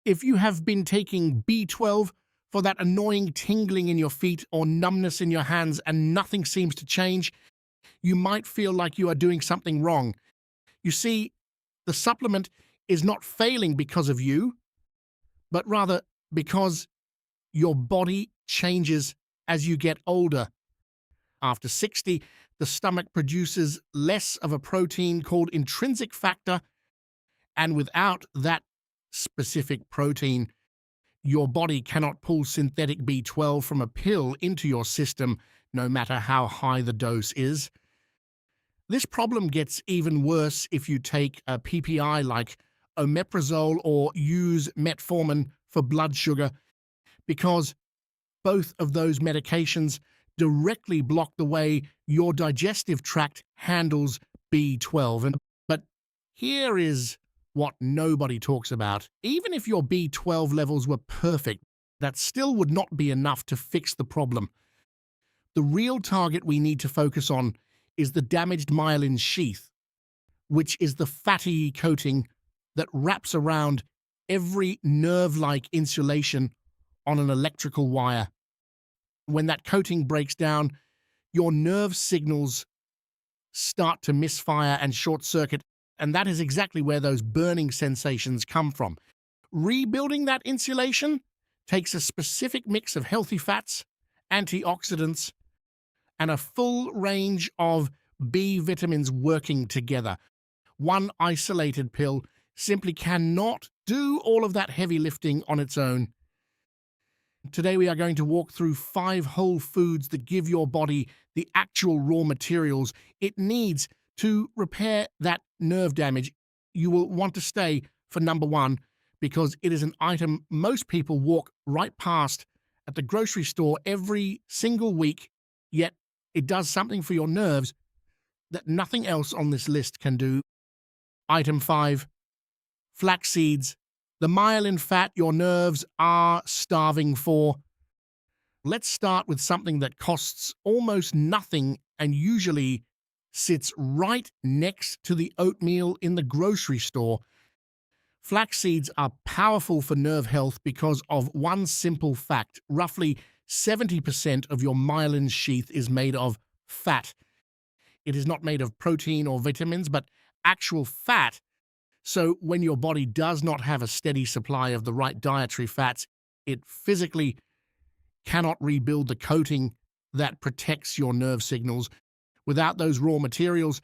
If you have been taking B12 for that annoying tingling in your feet or numbness in your hands and nothing seems to change, you might feel like you are doing something wrong. You see, the supplement is not failing because of you, but rather because your body changes as you get older. After 60, the stomach produces less of a protein called intrinsic factor, and without that specific protein, your body cannot pull synthetic B12 from a pill into your system, no matter how high the dose is. This problem gets even worse if you take a PPI like omeprazole or use metformin for blood sugar, because both of those medications directly block the way your digestive tract handles B12. But here is what nobody talks about. Even if your B12 levels were perfect, that still would not be enough to fix the problem. The real target we need to focus on is the damaged myelin sheath, which is the fatty coating that wraps around every nerve-like insulation on an electrical wire. When that coating breaks down, your nerve signals start to misfire and short-circuit, and that is exactly where those burning sensations come from. Rebuilding that insulation takes a specific mix of healthy fats, antioxidants, and a full range of B vitamins working together. One isolated pill simply cannot do all of that heavy lifting on its own. Today we are going to walk through 5 whole foods that give your body the actual raw materials it needs to repair that nerve damage. You will want to stay for number 1 because it is an item most people walk right past at the grocery store every single week, yet it does something for your nerves that nothing else on this list can do. Item 5, flax seeds. The myelin fat your nerves are starving for. Let's start with something that costs almost nothing and usually sits right next to the oatmeal in the grocery store. Flax seeds are powerful for nerve health because of one simple fact. Roughly 70% of your myelin sheath is made of fat. It is not made of protein or vitamins, but actual fat. So when your body does not have a steady supply of the right dietary fats, it physically cannot rebuild the coating that protects your nerve signals. Without those raw materials,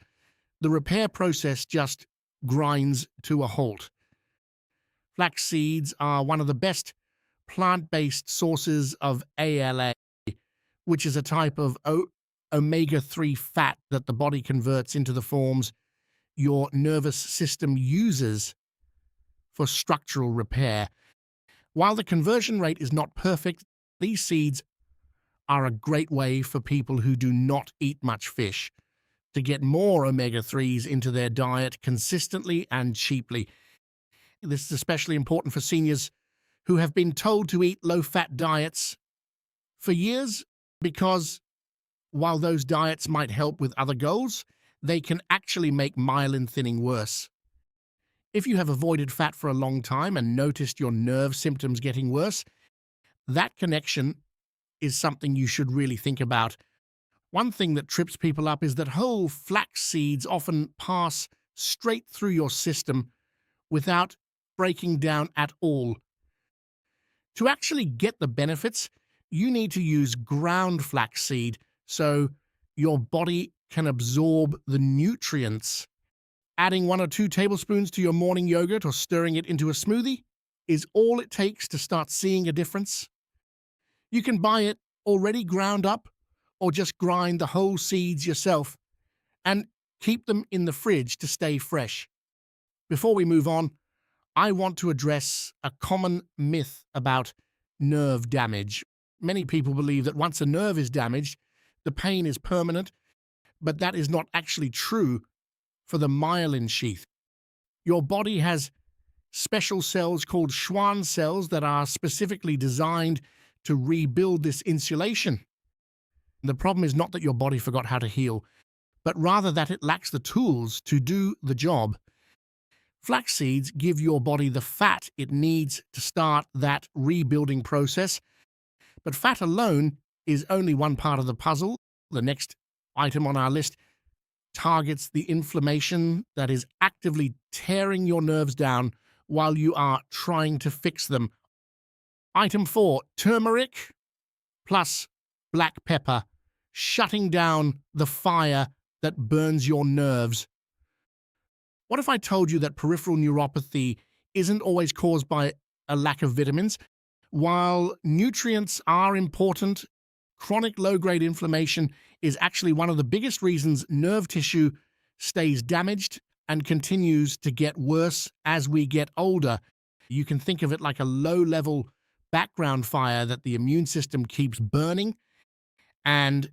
the repair process just grinds to a halt. Flax seeds are one of the best plant-based sources of ALA, which is a type of omega-3 fat that the body converts into the forms your nervous system uses for structural repair. While the conversion rate is not perfect, these seeds are a great way for people who do not eat much fish to get more omega-3s into their diet consistently and cheaply. This is especially important for seniors who have been told to eat low-fat diets for years because while those diets might help with other goals, they can actually make myelin thinning worse. If you have avoided fat for a long time and noticed your nerve symptoms getting worse, that connection is something you should really think about. One thing that trips people up is that whole flax seeds often pass straight through your system without breaking down at all. To actually get the benefits, you need to use ground flaxseed so your body can absorb the nutrients. Adding 1 or 2 tablespoons to your morning yogurt or stirring it into a smoothie is all it takes to start seeing a difference. You can buy it already ground up or just grind the whole seeds yourself and keep them in the fridge to stay fresh. Before we move on, I want to address a common myth about nerve damage. Many people believe that once a nerve is damaged, the pain is permanent, but that is not actually true for the myelin sheath. Your body has special cells called Schwann cells that are specifically designed to rebuild this insulation. The problem is not that your body forgot how to heal, but rather that it lacks the tools to do the job. Flax seeds give your body the fat it needs to start that rebuilding process, but fat alone is only one part of the puzzle. The next item on our list targets the inflammation that is actively tearing your nerves down while you are trying to fix them. Item 4, turmeric plus black pepper, shutting down the fire that burns your nerves. What if I told you that peripheral neuropathy isn't always caused by a lack of vitamins? While nutrients are important, chronic low-grade inflammation is actually one of the biggest reasons nerve tissue stays damaged and continues to get worse as we get older. You can think of it like a low-level background fire that the immune system keeps burning, and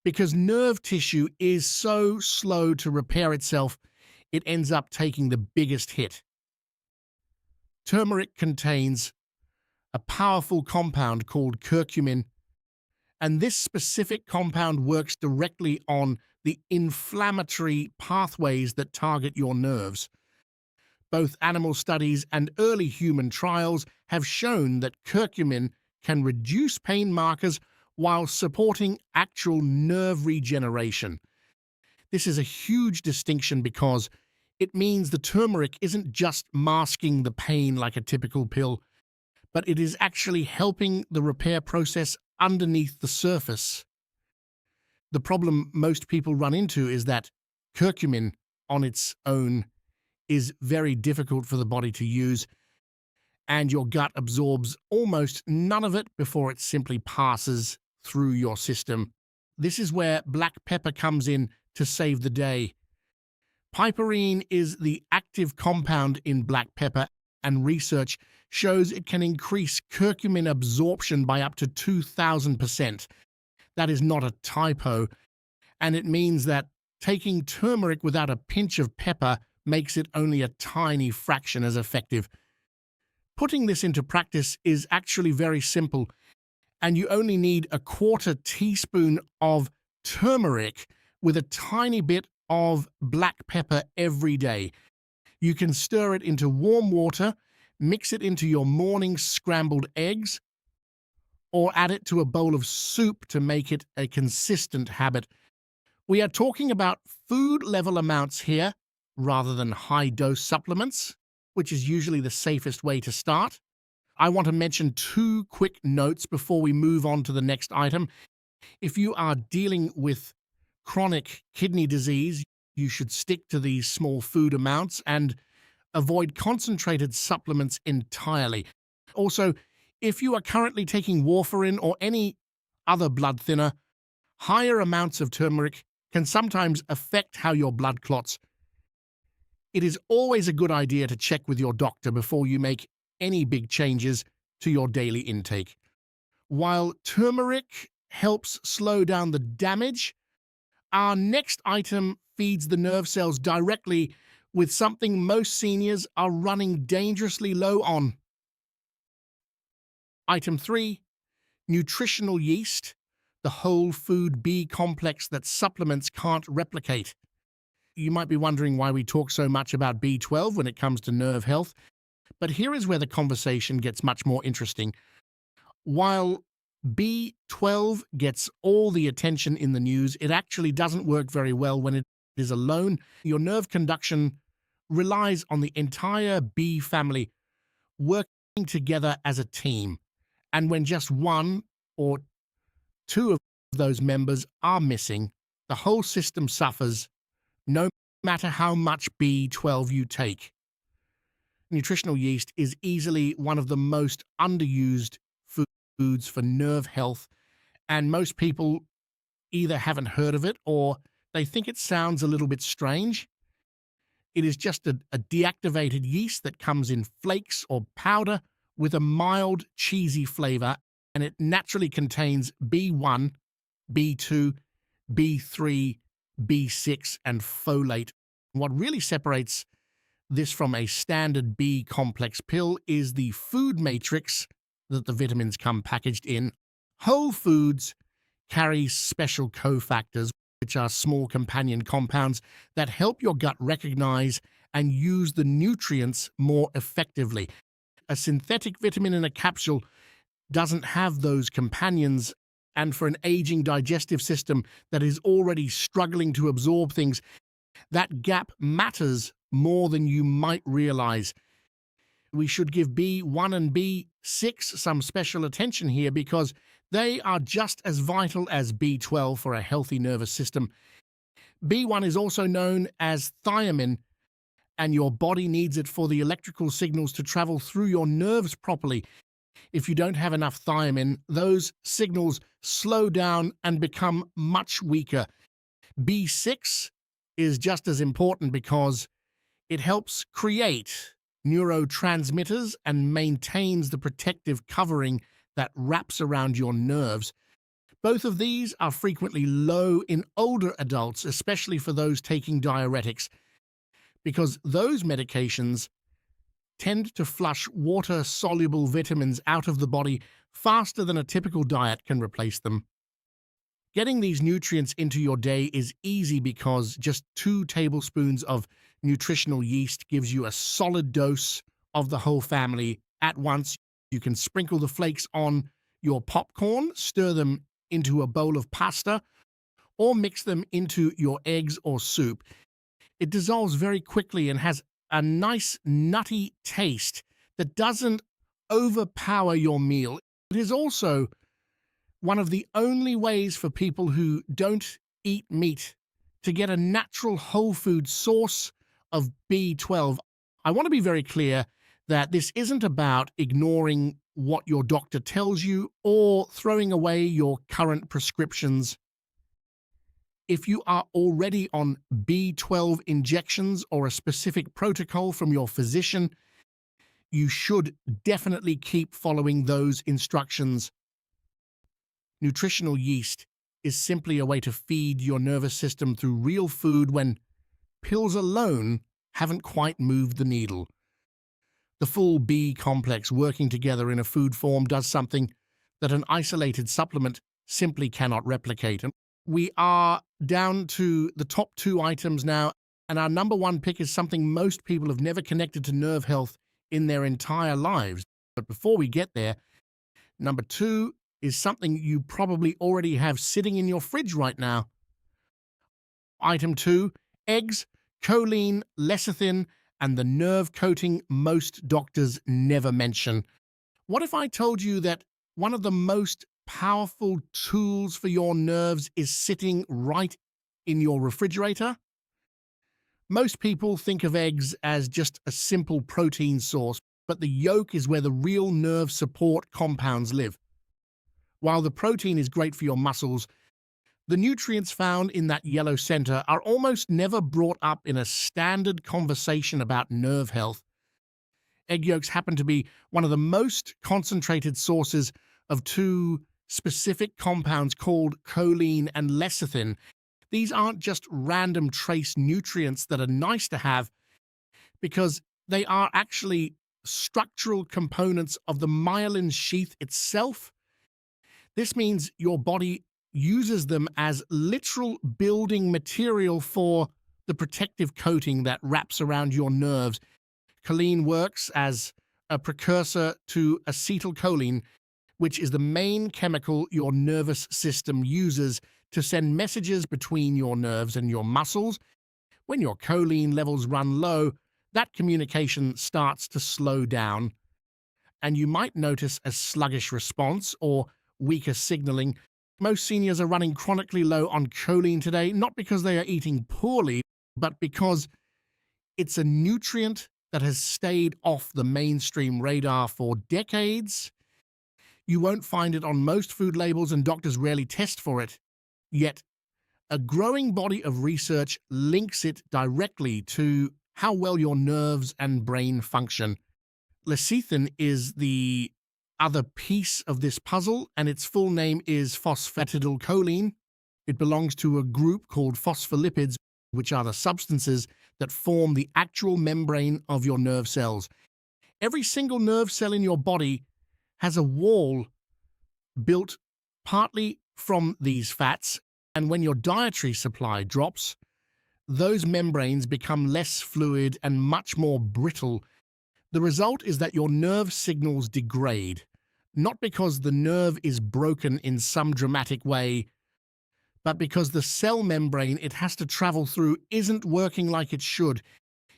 because nerve tissue is so slow to repair itself, it ends up taking the biggest hit. Turmeric contains a powerful compound called curcumin, and this specific compound works directly on the inflammatory pathways that target your nerves. Both animal studies and early human trials have shown that curcumin can reduce pain markers while supporting actual nerve regeneration. This is a huge distinction because it means the turmeric isn't just masking the pain like a typical pill, but it is actually helping the repair process underneath the surface. The problem most people run into is that curcumin on its own is very difficult for the body to use, and your gut absorbs almost none of it before it simply passes through your system. This is where black pepper comes in to save the day. Piperine is the active compound in black pepper, and research shows it can increase curcumin absorption by up to 2,000%. That is not a typo, and it means that taking turmeric without a pinch of pepper makes it only a tiny fraction as effective. Putting this into practice is actually very simple, and you only need a quarter teaspoon of turmeric with a tiny bit of black pepper every day. You can stir it into warm water, mix it into your morning scrambled eggs, or add it to a bowl of soup to make it a consistent habit. We are talking about food-level amounts here rather than high-dose supplements, which is usually the safest way to start. I want to mention 2 quick notes before we move on to the next item. If you are dealing with chronic kidney disease, you should stick to these small food amounts and avoid concentrated supplements entirely. Also, if you are currently taking warfarin or any other blood thinner, higher amounts of turmeric can sometimes affect how your blood clots. It is always a good idea to check with your doctor before you make any big changes to your daily intake. While turmeric helps slow down the damage, our next item feeds the nerve cells directly with something most seniors are running dangerously low on. Item 3, nutritional yeast, the whole food B complex that supplements can't replicate. You might be wondering why we talk so much about B12 when it comes to nerve health, but here is where the conversation gets much more interesting. While B12 gets all the attention in the news, it actually doesn't work very well when it is alone. Your nerve conduction relies on the entire B family working together as a team. And when just one or two of those members are missing, the whole system suffers, no matter how much B12 you take. Nutritional yeast is easily one of the most underused foods for nerve health, and most people either haven't heard of it or they think it sounds a little bit strange. It is just a deactivated yeast that comes in flakes or powder with a mild, cheesy flavor, and it naturally contains B1, B2, B3, B6, and folate. What really separates this from a standard B complex pill is the food matrix that the vitamins come packaged in. Whole foods carry special cofactors, which are small companion compounds that help your gut recognize and use the nutrients more effectively. A synthetic vitamin in a capsule doesn't have those companions, and for an aging digestive system that is already struggling to absorb things, that gap matters more than you might realize. We should give B1 and B6 some special attention here because they are just as vital as B12 for a healthy nervous system. B1 is also known as thiamine, and your body needs it for the electrical signals to travel through your nerves properly. If you don't have enough thiamine, those signals slow down and become much weaker. B6 is just as important because it helps create neurotransmitters and maintains the protective covering that wraps around your nerves. Both of these are frequently low in older adults, especially for those taking diuretics, because those medications tend to flush water-soluble vitamins out of the body faster than a typical diet can replace them. Getting these nutrients into your day is easy because just 2 tablespoons of nutritional yeast gives you a solid dose of the whole family at once. You can sprinkle the flakes on your popcorn, stir them into a bowl of pasta, or mix them into your eggs or soup. It dissolves very quickly and has a nice nutty taste that doesn't overpower your meal. It is also one of the only ways for people who don't eat meat to get a natural whole food source of B12. I want to be very clear that this isn't about ignoring what your doctor tells you or throwing away your current prescriptions. If you are already on B12 injections or a specific protocol from your physician, you should definitely keep following those instructions. Nutritional yeast is simply a way to feed your nervous system through real food when pills alone haven't quite moved the needle. The full B complex working together in a food form does something that an isolated supplement simply cannot replicate. And we are down to the top 2 items now, and our number 1 pick is something most people have never connected to nerve health in their entire lives. But before we get there, number 2 is something you probably already have sitting in your fridge right now. Item 2, eggs, choline, lecithin, and the nerve coating most doctors never mention. What if I told you that one of the most powerful tools for your nerves is sitting right in your refrigerator? Most people think of eggs as just a simple protein source, but the yolk is where the real nerve support compounds live. While the protein is great for your muscles, the nutrients found in that yellow center are almost never brought up in a standard conversation about nerve health. Egg yolks happen to be one of the most concentrated sources of 2 specific compounds called choline and lecithin. These aren't just random trace nutrients that are nice to have, because they are actually structural components of the myelin sheath itself. This means your body uses them as literal building material for the protective coating that wraps around your nerves. Choline works as a precursor to acetylcholine, which is the main chemical your nervous system uses to send messages between your nerves and your muscles. When your choline levels run low, that communication starts to slow down, and you might notice a sluggish response or weaker signaling. Most seniors are running chronically low on choline today, not because they are eating poorly, but because it's a nutrient that has stayed off the mainstream radar for decades. You won't find it on most food labels, and doctors rarely test for it. Yet, a growing body of research links it directly to how well your nerves and brain function. Lecithin is the other piece of this puzzle, and its full name is phosphatidylcholine. It belongs to a group called phospholipids, which are the substances that form the actual membrane of your nerve cells. Every single nerve cell in your body has a wall built partly from these fats, and when your dietary supply drops, those membranes become less fluid and much more brittle. The result is that your nerve signals degrade, not because the nerve is broken in some dramatic way, but because the cell membrane it has to travel through isn't working like it should.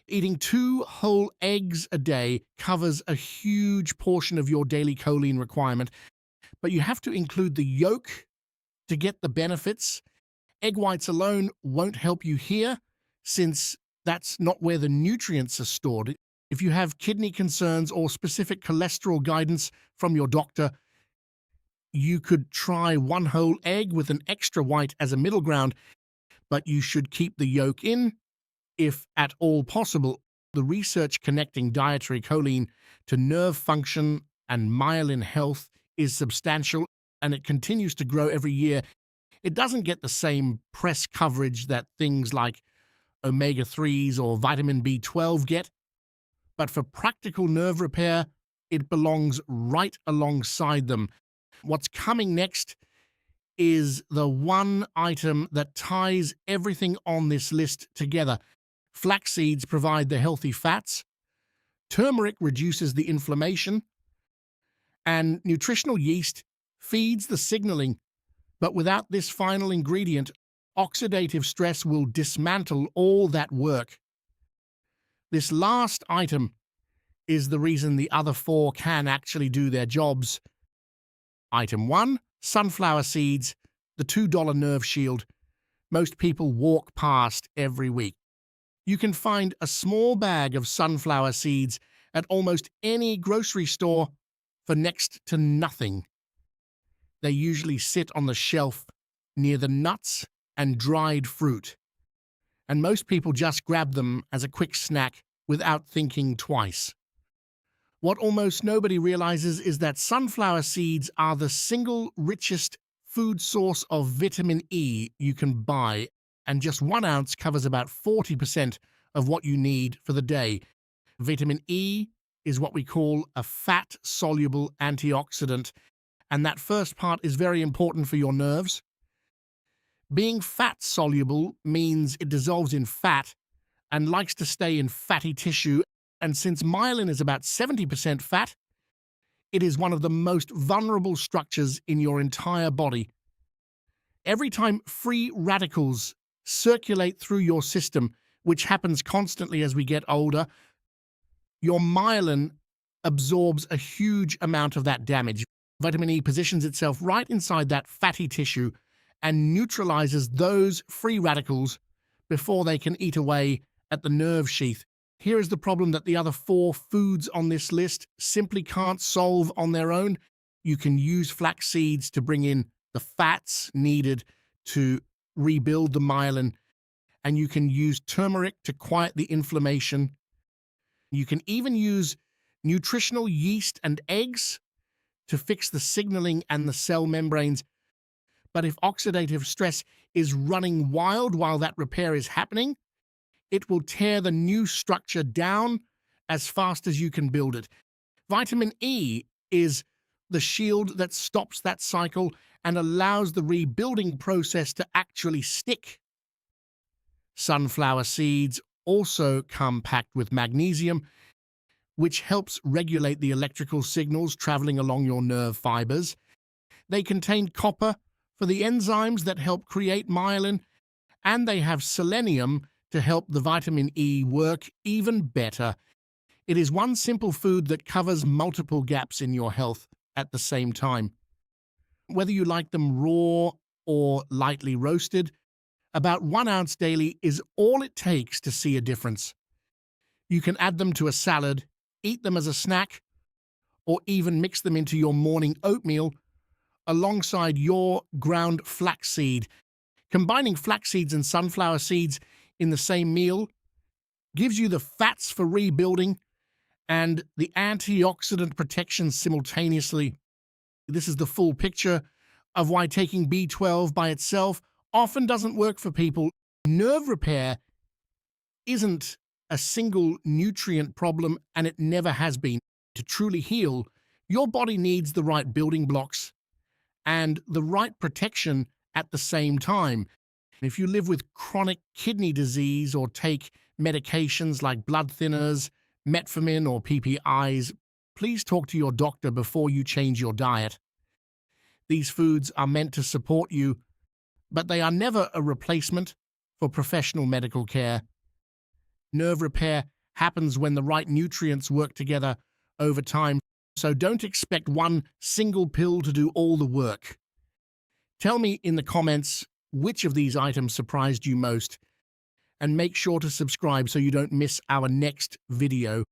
Eating 2 whole eggs a day covers a huge portion of your daily choline requirement, but you have to include the yolk to get the benefits. Egg whites alone won't help you here, since that's not where the nutrients are stored. If you have kidney concerns or specific cholesterol guidance from your doctor, you could try 1 whole egg with an extra white as a middle ground, but you should keep the yolk in, if at all possible. The research connecting dietary choline to nerve function and myelin health is substantial, and it continues to grow every year. It doesn't get the same press coverage that things like omega-3s or vitamin B12 get, but for practical nerve repair, it belongs right alongside them. What's coming next is the one item that ties everything on this list together. Flax seeds provide the healthy fats, turmeric reduces the inflammation, and nutritional yeast feeds the signaling. But without this final ingredient, oxidative stress will dismantle all that work. This last item is the reason the other 4 can actually do their jobs. Item 1, sunflower seeds, the $2 nerve shield. Most people walk past every week. You can find a small bag of sunflower seeds at almost any grocery store for next to nothing. They usually sit on the shelf near the nuts and dried fruit, and most people just grab them as a quick snack without thinking twice. What almost nobody realizes is that sunflower seeds are the single richest food source of vitamin E you can buy, and just 1 ounce covers about 40% of what you need for the day. Vitamin E is what we call a fat-soluble antioxidant, and that first part is very important for your nerves. Being fat-soluble means it dissolves in fat and likes to stay in fatty tissue, and since myelin is about 70% fat, it is one of the most vulnerable structures in your entire body. Every time free radicals circulate through your system, which happens constantly as we get older, your myelin absorbs a huge amount of that damage. Vitamin E positions itself right inside that fatty tissue and neutralizes those free radicals before they can eat away at the nerve sheath. Here is the problem that the other 4 foods on this list simply can't solve on their own. You can use flax seeds to bring in the fats needed to rebuild the myelin, and you can use turmeric to quiet the inflammation. You can even use nutritional yeast and eggs to fix the signaling and the cell membranes. But if oxidative stress is running wild while that repair is happening, it will tear the new structure down as fast as you can build it. Vitamin E is the shield that stops that cycle and allows the rebuilding process to actually stick. Sunflower seeds also come packed with magnesium, which helps regulate the electrical signals traveling along your nerve fibers. They contain copper for the enzymes that help create myelin, and they have selenium to help the vitamin E work even better. It is one simple food that covers multiple gaps in your health at the same time. Whether you like them raw or lightly roasted, about 1 ounce daily is all it takes to see a difference. You can add them to a salad, eat them as a snack, or even mix them into your morning oatmeal alongside your ground flaxseed. Combining flax seeds and sunflower seeds in the same meal gives you the fats for rebuilding and the antioxidant protection simultaneously. This is the full picture of why taking B12 by itself often doesn't work for people. Nerve repair isn't a single nutrient problem, and it never has been. To truly heal, your body needs the right building blocks and the right protection at the same time. If you live with chronic kidney disease or take medications like blood thinners, metformin, or PPIs, please talk to your doctor before you change your diet. These foods are meant to support you, but they are never a replacement for professional medical care. Nerve repair happens when the right nutrients work together over time, so don't expect one single pill to do all the work. Tell me in the comments which of these items surprised you most, and make sure to subscribe so you don't miss our next video.